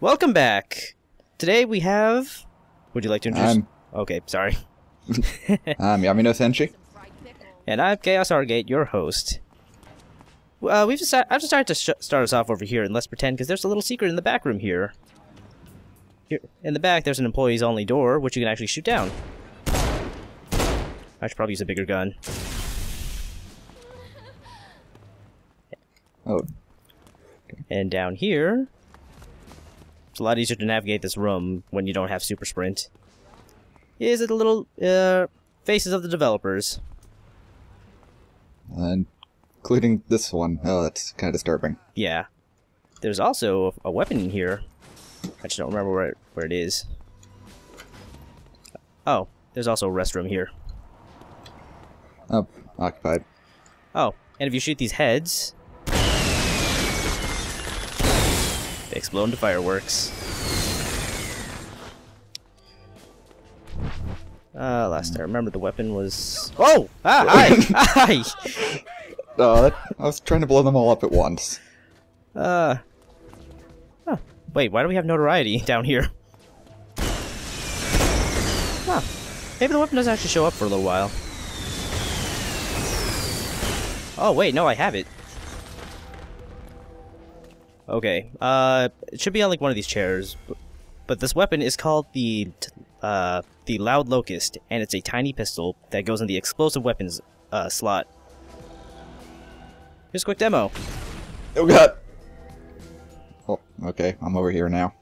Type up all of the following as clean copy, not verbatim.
Welcome back. Today we have... Would you like to introduce... Okay, sorry. I'm YamiNoSenshi. And I'm ChaosArgate, your host. I've decided to start us off over here, and let's pretend, because there's a little secret in the back room here. Here, in the back, there's an employees-only door, which you can actually shoot down. I should probably use a bigger gun. Oh. And down here... It's a lot easier to navigate this room when you don't have super sprint. Is it the little faces of the developers? Including this one. Oh, that's kind of disturbing. Yeah. There's also a weapon in here. I just don't remember where it is. Oh, there's also a restroom here. Oh, occupied. Oh, and if you shoot these heads... they explode into fireworks. Last I remember the weapon was... Oh! Ah! Hi! Hi! I was trying to blow them all up at once. Huh. Wait, why do we have notoriety down here? Huh. Maybe the weapon doesn't actually show up for a little while. Oh, wait, no, I have it. Okay, it should be on like one of these chairs, but this weapon is called the Loud Locust, and it's a tiny pistol that goes in the explosive weapons slot. Here's a quick demo. Oh god! Oh, okay, I'm over here now.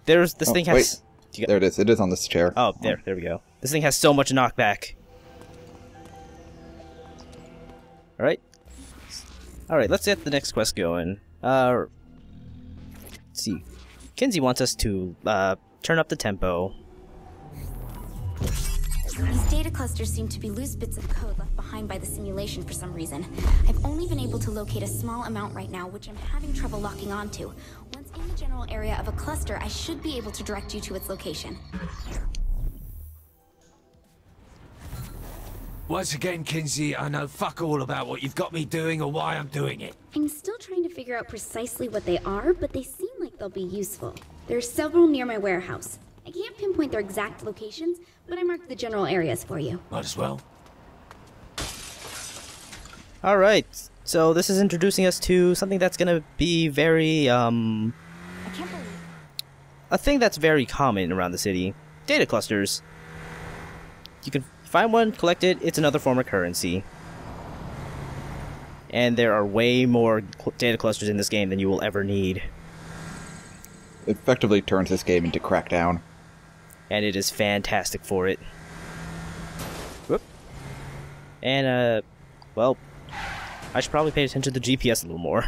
There's this thing has... Wait. There it is. It is on this chair. Oh, there we go. This thing has so much knockback. Alright. Alright, let's get the next quest going. Let's see. Kinsey wants us to turn up the tempo. These data clusters seem to be loose bits of code left behind by the simulation for some reason. I've only been able to locate a small amount right now, which I'm having trouble locking onto. Once in the general area of a cluster, I should be able to direct you to its location. Once again, Kinsey, I know fuck all about what you've got me doing or why I'm doing it. I'm still trying to figure out precisely what they are, but they seem like they'll be useful. There are several near my warehouse. I can't pinpoint their exact locations, but I marked the general areas for you. Might as well. Alright, so this is introducing us to something that's gonna be very, I can't believe... a thing that's very common around the city. Data clusters. You can find one, collect it, it's another form of currency. And there are way more data clusters in this game than you will ever need. It effectively turns this game into Crackdown. And it is fantastic for it. Whoop. And, well, I should probably pay attention to the GPS a little more.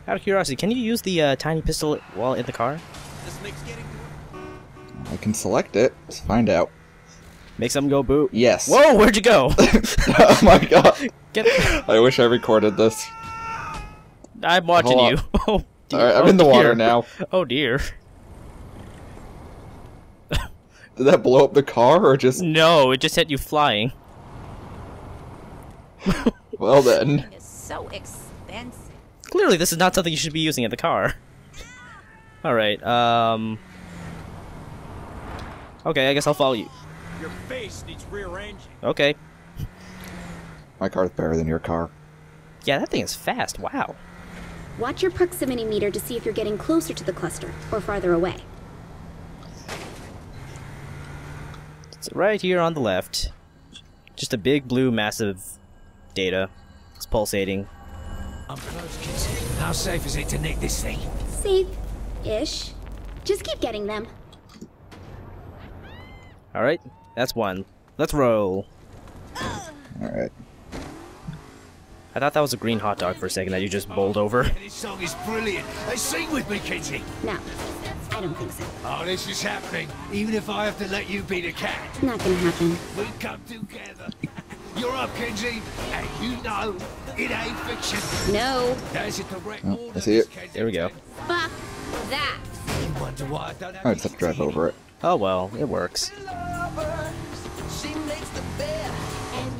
Out of curiosity, can you use the tiny pistol while in the car? I can select it. Let's find out. Make something go boot. Yes. Whoa, where'd you go? Oh my god. I wish I recorded this. I'm watching you. Oh, dear. Alright, I'm in the water now. Oh dear. Did that blow up the car, or just... No, it just hit you flying. Well then. It's so expensive. Clearly this is not something you should be using in the car. Alright, okay, I guess I'll follow you. Your face needs rearranging. Okay. My car's better than your car. Yeah, that thing is fast, wow. Watch your proximity meter to see if you're getting closer to the cluster, or farther away. It's right here on the left. Just a big blue massive data. It's pulsating. I'm close, Kinsey. How safe is it to nick this thing? Safe-ish. Just keep getting them. Alright, that's one. Let's roll. Alright. I thought that was a green hot dog for a second that you just bowled over. This song is brilliant. They sing with me, Kinsey. No, I don't think so. Oh, this is happening. Even if I have to let you be the cat. Not gonna happen. We come together. You're up, Kinsey, and you know it ain't fiction. No. There's a direct Oh, order. I see it. There we go. Fuck that. You wonder why I don't have I just have to drive over it. Oh well, it works. And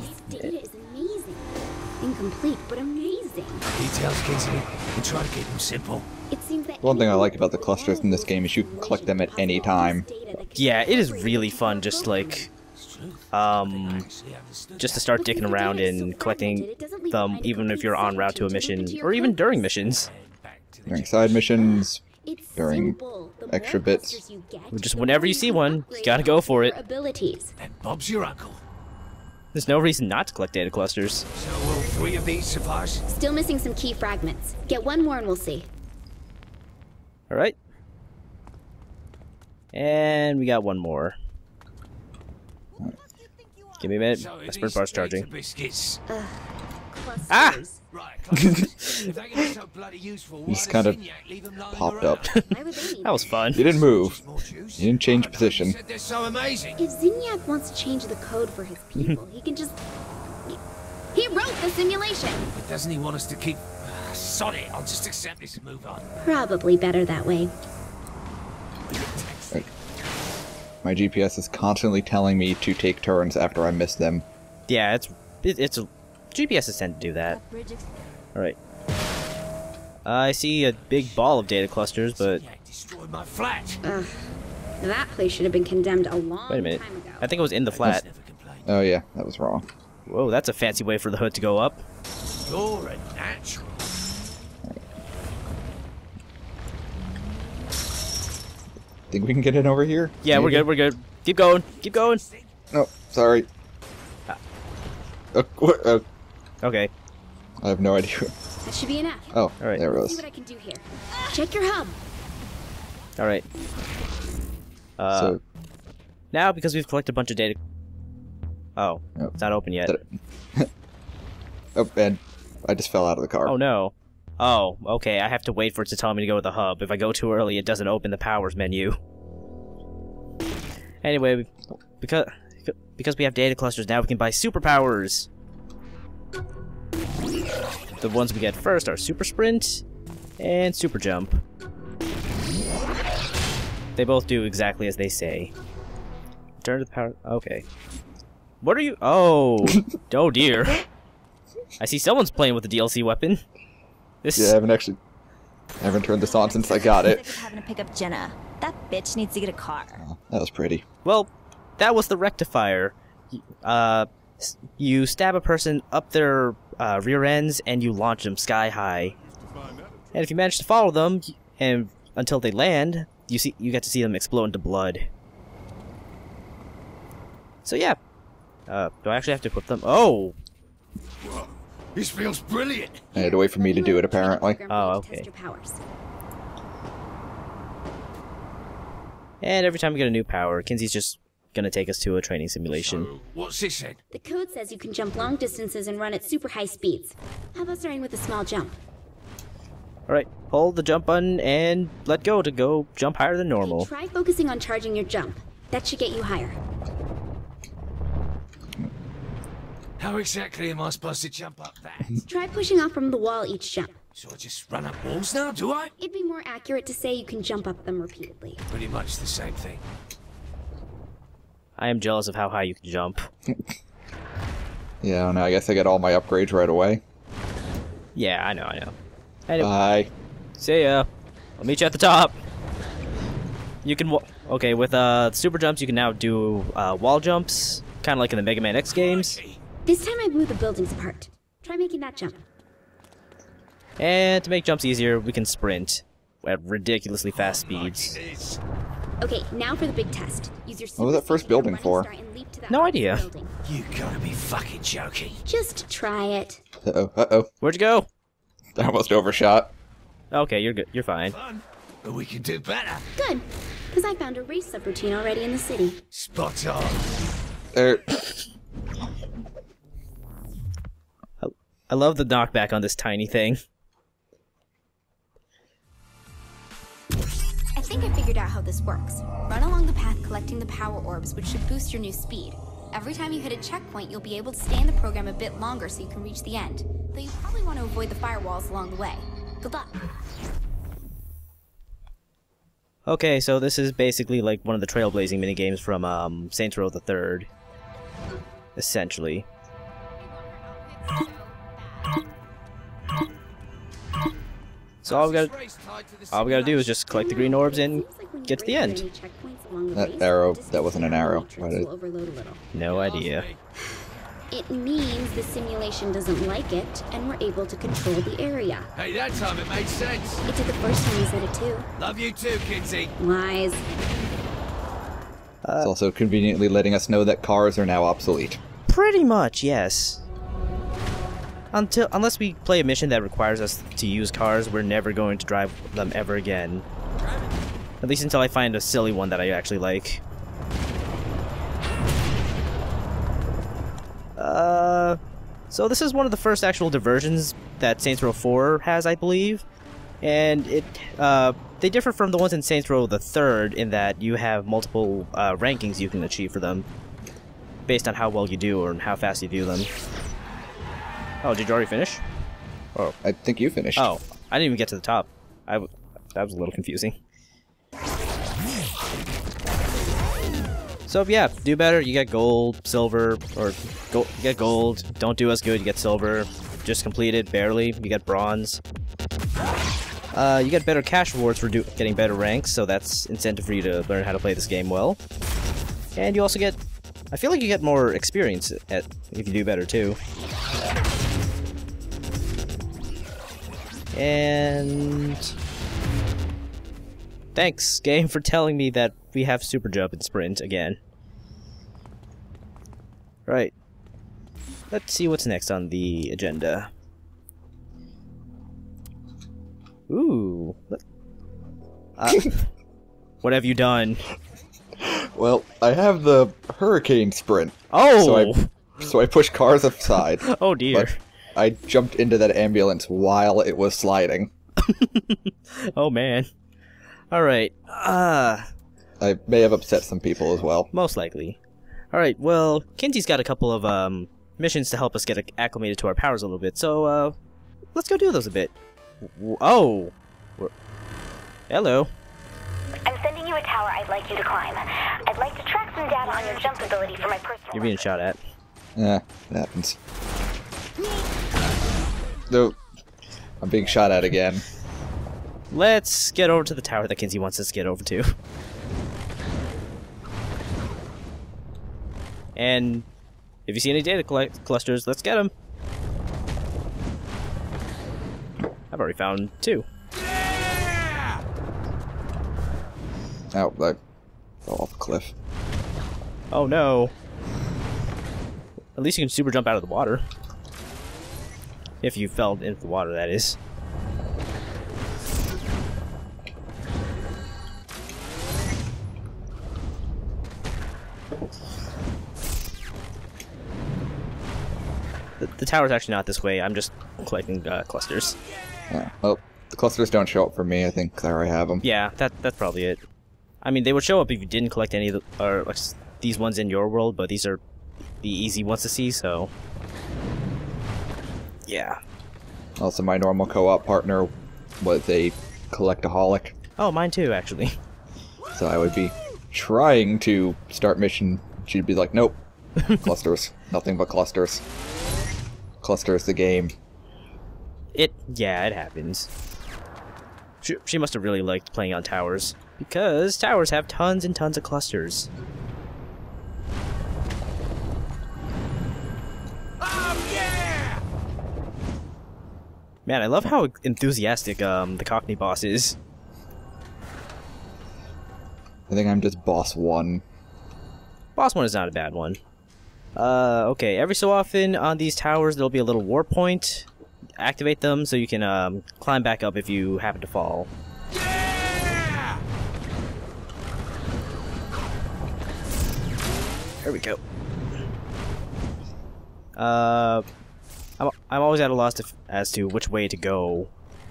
this data is amazing. Incomplete, but amazing. confusing. Details, Kingsley. We try to keep them simple. It seems that One thing I like about the clusters in this game is you can collect them at any time. Yeah, it is really fun just like just to start dicking around and collecting them even if you're en route to a mission or even during missions. During side missions, during extra bits. Just whenever you see one, you gotta go for it. And Bob's your uncle. There's no reason not to collect data clusters. So will 3 of these suffice? Still missing some key fragments. Get one more and we'll see. Alright. And we got one more. Give me a minute. So My sprint bar's charging. Biscuits. Ah! Right, clusters. If they can be so bloody useful, He just why kind does of Zinyak leave them lying popped around? up. That was fun. You didn't move. More juice? You didn't change position. Said they're so amazing. If Zinyak wants to change the code for his people, he can just... He wrote the simulation! But doesn't he want us to keep... sod it, I'll just accept this and move on. Probably better that way. My GPS is constantly telling me to take turns after I miss them. Yeah, it's a GPSs tend to do that. Alright. I see a big ball of data clusters, but Zinyak destroyed my flat. Ugh. That place should have been condemned a long wait a minute. time ago. I think it was in the flat. Never complained. Oh yeah, that was wrong. Whoa, that's a fancy way for the hood to go up. You're a natural. Think we can get in over here? Yeah, Maybe? we're good. Keep going. Keep going. No, sorry. Okay. I have no idea. That should be enough. Oh, Alright. there it See was. what I can do here. Check your hub. Alright. So, Now, because we've collected a bunch of data... Oh, Oh. it's not open yet. oh, and I just fell out of the car. Oh, no. Oh, okay, I have to wait for it to tell me to go to the hub. If I go too early, it doesn't open the powers menu. Anyway, because we have data clusters now, we can buy superpowers. The ones we get first are Super Sprint and Super Jump. They both do exactly as they say. Turn to the power... Okay. What are you... Oh! Oh dear. I see someone's playing with the DLC weapon. This... Yeah, I haven't turned this on since I got it. Having to pick up Jenna. That bitch needs to get a car. Oh, that was pretty. Well, that was the rectifier. You stab a person up their rear ends and you launch them sky high. And if you manage to follow them and until they land, you get to see them explode into blood. So yeah. Do I actually have to equip them? Oh! This feels brilliant. I had to wait for me to do it, apparently. Oh, okay. And every time we get a new power, Kinsey's just gonna take us to a training simulation. So, what's this then? The code says you can jump long distances and run at super high speeds. How about starting with a small jump? Alright, hold the jump button and let go to go jump higher than normal. Try focusing on charging your jump. That should get you higher. How exactly am I supposed to jump up that? Try pushing off from the wall each jump. So I just run up walls now, do I? It'd be more accurate to say you can jump up them repeatedly. Pretty much the same thing. I am jealous of how high you can jump. Yeah, no, I guess I get all my upgrades right away. Yeah, I know. Anyway, Bye. see ya. I'll meet you at the top. You can okay, with super jumps you can now do wall jumps, kind of like in the Mega Man X games. This time I blew the buildings apart. Try making that jump. And to make jumps easier, we can sprint at ridiculously fast speeds. Okay, now for the big test. Use your What was that first building for? No idea. Building. You gotta be fucking joking. Just try it. Uh-oh. Where'd you go? I almost overshot. Okay, you're good. You're fine. Fun, but we can do better. Good, because I found a race subroutine already in the city. Spot on. There. I love the knockback on this tiny thing. I think I figured out how this works. Run along the path collecting the power orbs, which should boost your new speed. Every time you hit a checkpoint, you'll be able to stay in the program a bit longer so you can reach the end. Though you probably want to avoid the firewalls along the way. Good luck. Okay, so this is basically like one of the trailblazing minigames from Saints Row the Third. Essentially. So all we gotta do is just collect the green orbs and get to the end. That arrow, that wasn't an arrow. Why did No idea. It means the simulation doesn't like it, and we're able to control the area. Hey, that time it made sense. It did the first time you said it too. Love you too, Kinsey. Lies. It's also conveniently letting us know that cars are now obsolete. Pretty much, yes. Unless we play a mission that requires us to use cars, we're never going to drive them ever again. At least until I find a silly one that I actually like. So this is one of the first actual diversions that Saints Row 4 has, I believe. And they differ from the ones in Saints Row the 3rd in that you have multiple rankings you can achieve for them, based on how well you do or how fast you do them. Oh, did you already finish? Oh, I think you finished. Oh, I didn't even get to the top. That was a little confusing. So yeah, do better, you get gold, silver, or you get gold. Don't do as good, you get silver. Just completed, barely, you get bronze. You get better cash rewards for getting better ranks, so that's incentive for you to learn how to play this game well. And you also get, I feel like you get more experience if you do better too. And thanks, game, for telling me that we have super jump and sprint again. Right. Let's see what's next on the agenda. Ooh. What have you done? Well, I have the hurricane sprint. Oh! So I pushed cars aside. Oh dear. But I jumped into that ambulance while it was sliding. Oh man. Alright. I may have upset some people as well. Most likely. Alright, well, Kinsey's got a couple of missions to help us get acclimated to our powers a little bit, so let's go do those a bit. Oh! Hello. I'm sending you a tower I'd like you to climb. I'd like to track some data on your jump ability for my personal... You're being shot at. Yeah, it happens. No, I'm being shot at again. Let's get over to the tower that Kinsey wants us to get over to. And if you see any data clusters, let's get them. I've already found 2. Yeah! Oh, I fell off a cliff. Oh no. At least you can super jump out of the water. If you fell into the water, that is. The tower's actually not this way, I'm just collecting clusters. Yeah. Well, the clusters don't show up for me, I think, 'cause I already have them. Yeah, that's probably it. I mean, they would show up if you didn't collect any of the, or like, these ones in your world, but these are the easy ones to see, so... Yeah. Also, my normal co-op partner was a collectaholic. Oh, mine too, actually. So I would be trying to start mission, she'd be like, nope. Clusters. Nothing but clusters. Clusters the game. Yeah, it happens. She must have really liked playing on towers, because towers have tons and tons of clusters. Oh, yeah! Man, I love how enthusiastic the Cockney boss is. I think I'm just boss 1. Boss 1 is not a bad one. Okay, every so often on these towers there'll be a little warp point. Activate them so you can climb back up if you happen to fall. Yeah! There we go. I'm always at a loss as to which way to go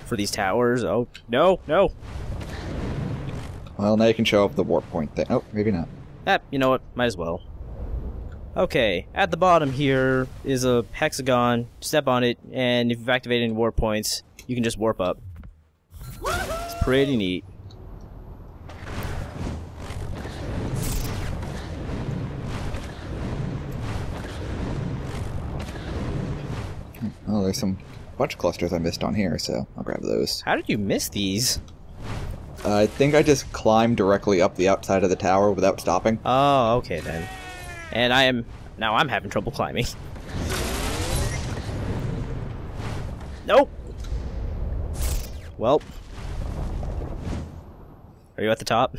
for these towers. Oh, no, no! Well, now you can show up the warp point thing. Oh, maybe not. You know what? Might as well. Okay, at the bottom here is a hexagon. Step on it, and if you've activated any warp points, you can just warp up. It's pretty neat. Oh, there's some bunch of clusters I missed on here, so I'll grab those. How did you miss these? I think I just climbed directly up the outside of the tower without stopping. Oh, okay then. And now I'm having trouble climbing. Nope. Well. Are you at the top?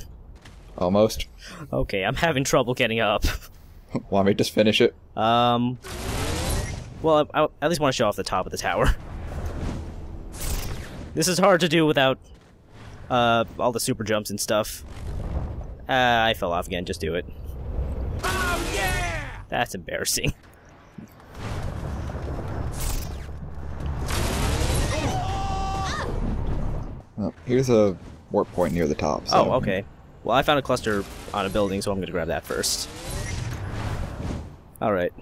Almost. Okay, I'm having trouble getting up. Want me to just finish it? Well, I at least want to show off the top of the tower. This is hard to do without all the super jumps and stuff. I fell off again, just do it. Oh, yeah! That's embarrassing. Oh, here's a warp point near the top. So. Oh, okay. Well, I found a cluster on a building, so I'm gonna grab that first. Alright.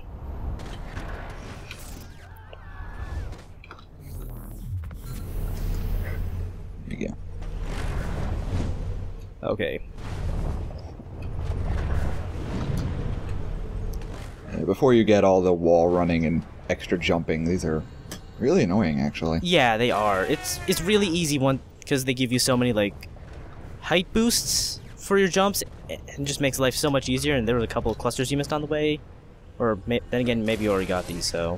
Here you go. Okay. Before you get all the wall running and extra jumping, these are really annoying, actually. Yeah, they are. It's really easy one because they give you so many like height boosts for your jumps, and just makes life so much easier. And there were a couple of clusters you missed on the way, or then again, maybe you already got these. So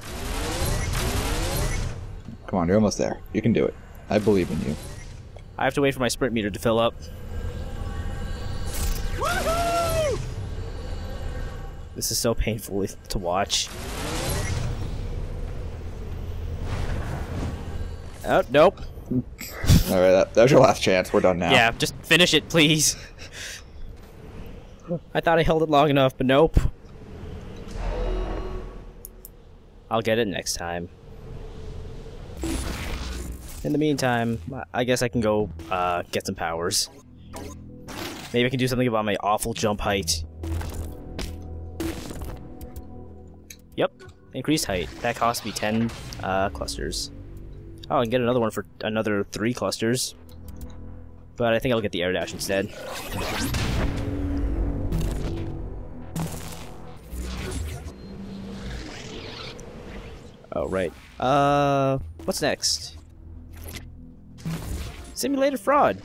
Come on, you're almost there. You can do it. I believe in you. I have to wait for my sprint meter to fill up. Woohoo! This is so painful to watch. Oh, nope. Alright, that was your last chance. We're done now. Yeah, just finish it, please. I thought I held it long enough, but nope. I'll get it next time. In the meantime, I guess I can go get some powers. Maybe I can do something about my awful jump height. Yep, increased height. That cost me 10 clusters. Oh, I can get another one for another 3 clusters. But I think I'll get the air dash instead. Oh, right. What's next? Simulated fraud.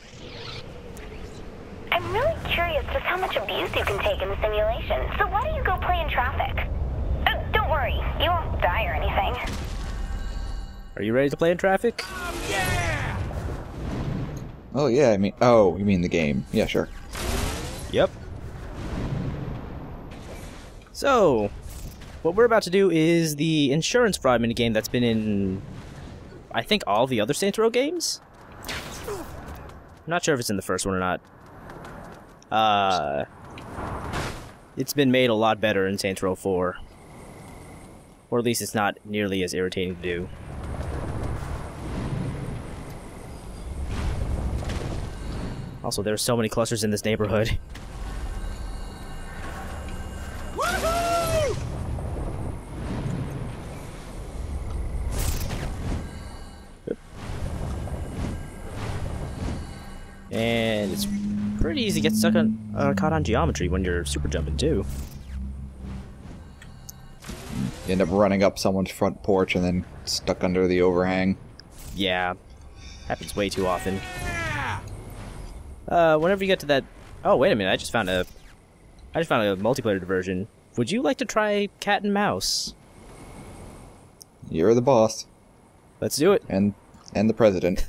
I'm really curious just how much abuse you can take in the simulation, so why don't you go play in traffic? Oh, don't worry, you won't die or anything. Are you ready to play in traffic? Oh, yeah! Oh, yeah, I mean... Oh, you mean the game. Yeah, sure. Yep. So, what we're about to do is the insurance fraud minigame that's been in, I think, all the other Saints Row games? I'm not sure if it's in the first one or not. It's been made a lot better in Saints Row 4. Or at least it's not nearly as irritating to do. Also, there's so many clusters in this neighborhood. Woohoo! And it's pretty easy to get stuck on, caught on geometry when you're super jumping too. You end up running up someone's front porch and then stuck under the overhang. Yeah, happens way too often. Yeah! Whenever you get to that... Oh, wait a minute, I just found a multiplayer diversion. Would you like to try cat and mouse? You're the boss. Let's do it. And the president.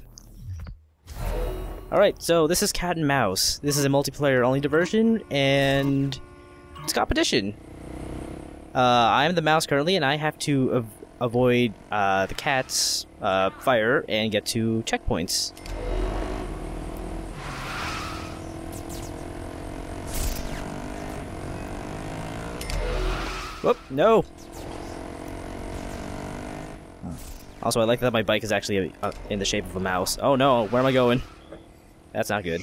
Alright, so this is cat and mouse. This is a multiplayer only diversion, and it's competition. I'm the mouse currently, and I have to avoid the cat's fire and get to checkpoints. Whoop, no! Also, I like that my bike is actually in the shape of a mouse. Oh no, where am I going? That's not good.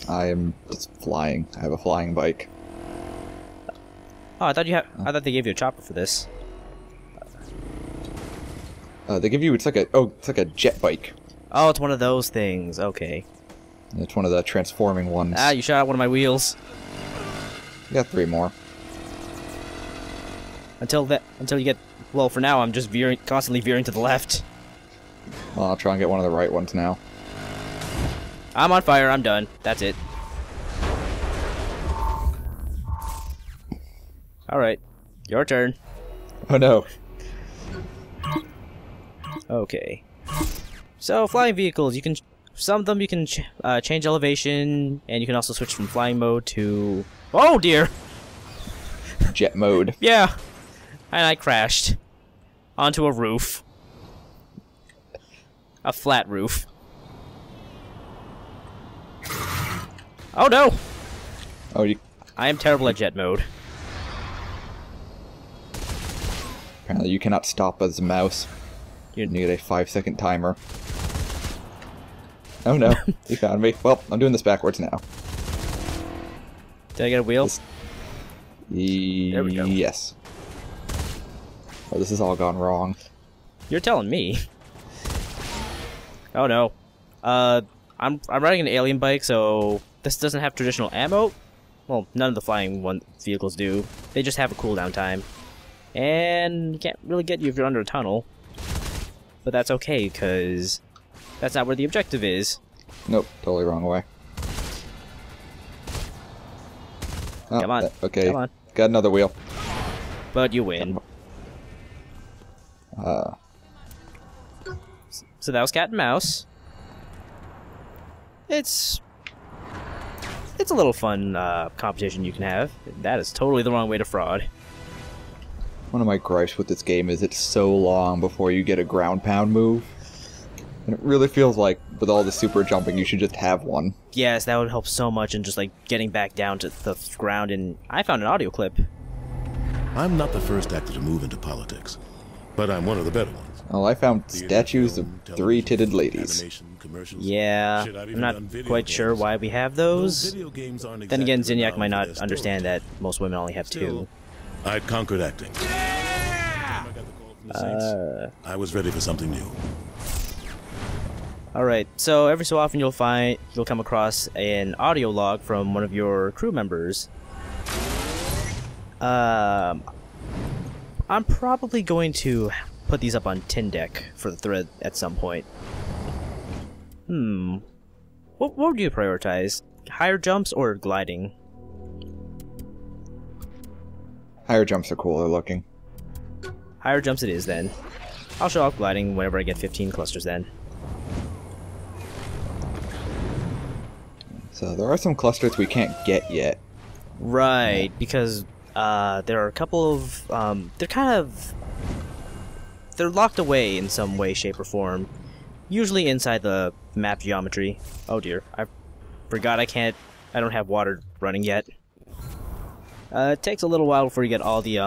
I am just flying. I have a flying bike. Oh, I thought they gave you a chopper for this. They give you... It's like a jet bike. Oh, it's one of those things. Okay. It's one of the transforming ones. Ah, you shot out one of my wheels. You got 3 more. Until you get Well, for now, I'm just constantly veering to the left. Well, I'll try and get one of the right ones now. I'm on fire. I'm done. That's it. Alright. Your turn. Oh no. Okay. So, flying vehicles, you can... Some of them you can change elevation, and you can also switch from flying mode to... Oh dear! Jet mode. Yeah. And I crashed. Onto a roof. A flat roof. Oh no! Oh, you... I am terrible at jet mode. Apparently you cannot stop as a mouse. You need a 5-second timer. Oh no, he found me. Well, I'm doing this backwards now. Did I get a wheel? There we go. Yes. Oh, this has all gone wrong. You're telling me. Oh no. I'm riding an alien bike, so this doesn't have traditional ammo. Well, none of the flying vehicles do. They just have a cooldown time. And you can't really get you if you're under a tunnel. But that's okay, because that's not where the objective is. Nope, totally wrong way. Oh, Come on. Okay, Come on. got another wheel. But you win. So that was cat and mouse. It's a little fun competition you can have. That is totally the wrong way to fraud. One of my gripes with this game is it's so long before you get a ground pound move. And it really feels like, with all the super jumping, you should just have one. Yes, that would help so much in just like getting back down to the ground. And I found an audio clip. I'm not the first actor to move into politics, but I'm one of the better ones. Well, I found statues of three-titted ladies. Yeah, I'm not quite sure why we have those. Then again, Zinyak might not understand that most women only have two. I'd conquered acting. I was ready for something new. Alright, so every so often you'll come across an audio log from one of your crew members. I'm probably going to put these up on Tindeck for the thread at some point. What would you prioritize? Higher jumps or gliding? Higher jumps are cooler looking. Higher jumps it is, then. I'll show off gliding whenever I get 15 clusters, then. So there are some clusters we can't get yet. Right, because there are a couple of... they're locked away in some way, shape, or form. Usually inside the map geometry. Oh dear, I forgot I don't have water running yet. It takes a little while before you get all the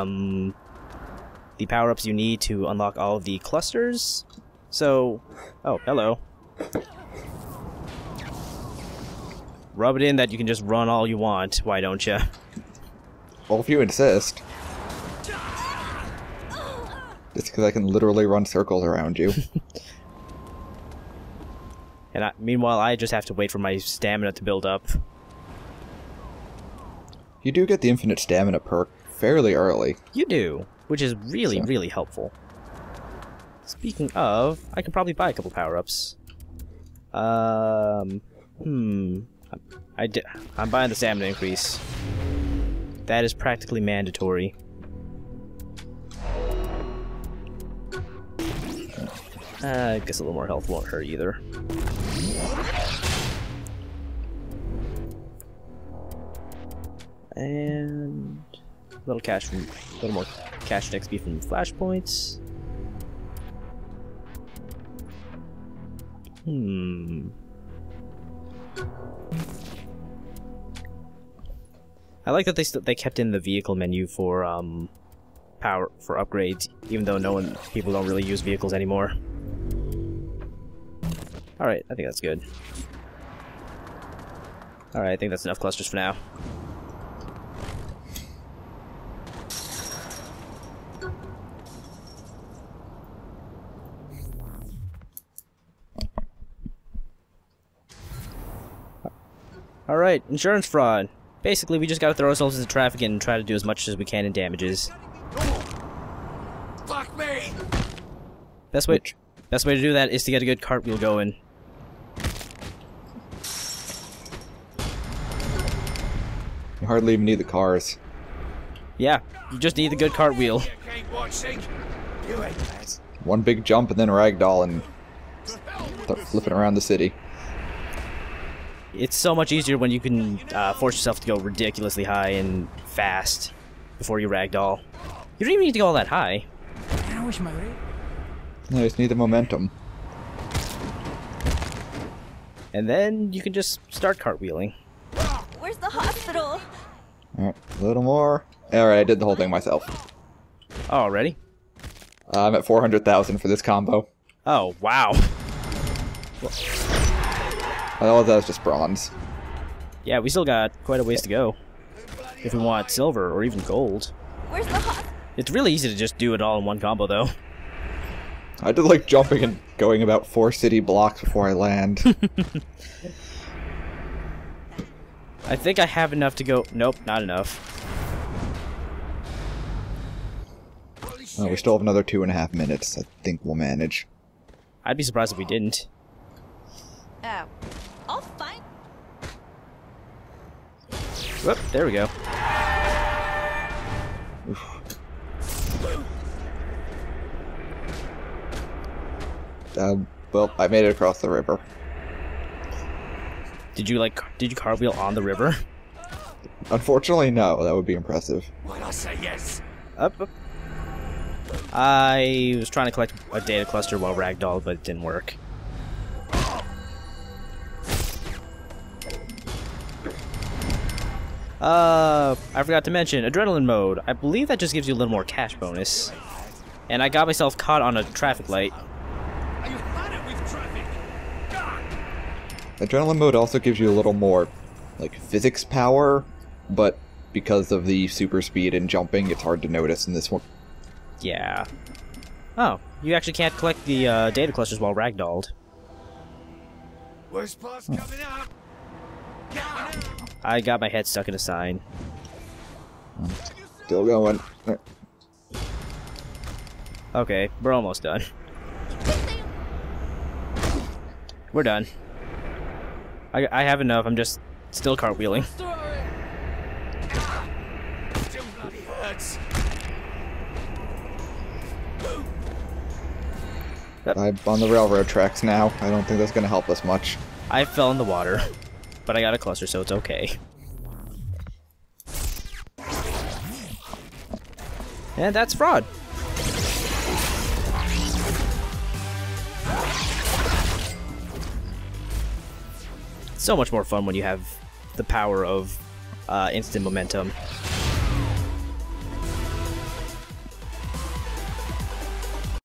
power-ups you need to unlock all of the clusters. So, oh, hello. Rub it in that you can just run all you want, why don't you? Well, if you insist. Just because I can literally run circles around you. And meanwhile, I just have to wait for my stamina to build up. You do get the infinite stamina perk fairly early. You do, which is really, really helpful. Speaking of, I can probably buy a couple power-ups. I'm buying the stamina increase. That is practically mandatory. I guess a little more health won't hurt either. And a little more cash XP from flashpoints. I like that they kept in the vehicle menu for power for upgrades, even though people don't really use vehicles anymore. All right, I think that's good. All right, I think that's enough clusters for now. Alright, insurance fraud. Basically, we just gotta throw ourselves into traffic and try to do as much as we can in damages. Fuck me! Best way to do that is to get a good cartwheel going. You hardly even need the cars. Yeah, you just need the good cartwheel. One big jump and then ragdoll and start flipping around the city. It's so much easier when you can force yourself to go ridiculously high and fast before you ragdoll. You don't even need to go all that high. No, you just need the momentum. And then you can just start cartwheeling. Where's the hospital? Alright, a little more. Alright, I did the whole thing myself. Oh, already? I'm at 400,000 for this combo. Oh, wow. Oh, that was just bronze. Yeah, we still got quite a ways to go. If we want silver or even gold. Where's the hospital? It's really easy to just do it all in one combo, though. I did like jumping and going about 4 city blocks before I land. I think I have enough to go... Nope, not enough. Oh, we still have another 2.5 minutes. I think we'll manage. I'd be surprised if we didn't. Oh. I'll find... Whoop, there we go. Well, I made it across the river. Did you cartwheel on the river? Unfortunately, no. That would be impressive. When I say yes. Up, up. I was trying to collect a data cluster while ragdoll, but it didn't work. I forgot to mention adrenaline mode. I believe that just gives you a little more cash bonus. And I got myself caught on a traffic light. Are you had it with traffic? Adrenaline mode also gives you a little more, like, physics power, but because of the super speed and jumping, it's hard to notice in this one. Yeah. Oh, you actually can't collect the data clusters while ragdolled. Worst part's coming up. I got my head stuck in a sign. Still going. Okay, we're almost done. We're done. I have enough, I'm just still cartwheeling. Still bloody hurts. I'm on the railroad tracks now. I don't think that's going to help us much. I fell in the water, but I got a cluster, so it's okay. And that's fraud. So much more fun when you have the power of instant momentum.